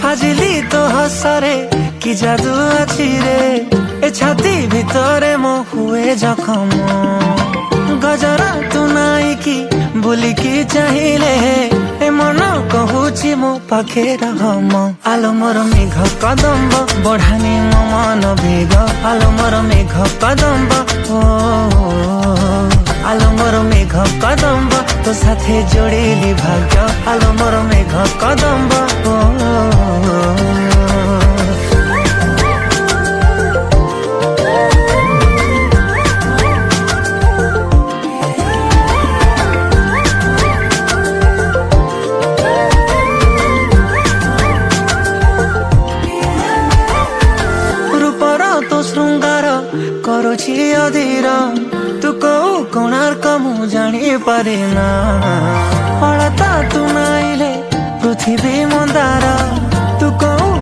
হাজিলি তো হসরে কি জাদু আছে রে এ ছাতি ভিতরে মো হুয়ে জখম গজরা তু নাই কি বুলিকি চাহিলে এ মন কহুছি মো পাখে রহম আলো মোর মেঘ কদম্ব বঢ়ানি মো মন বেগ আলো মোর মেঘ কদম্ব ও আলো মোর মেঘ কদম্ব তো সাথে যোড়িলি ভাগ্য আলো মোর মেঘ কদম্ব ও ଶୃଙ୍ଗାର କରୁଛି ଅଧୀର ତୁ କୋଉ କୋଣାର୍କ ମୁଁ ଜାଣିପାରେ ନା ଅଳତା ତୁ ନାଇଲେ ପୃଥିବୀ ମନ୍ଦାର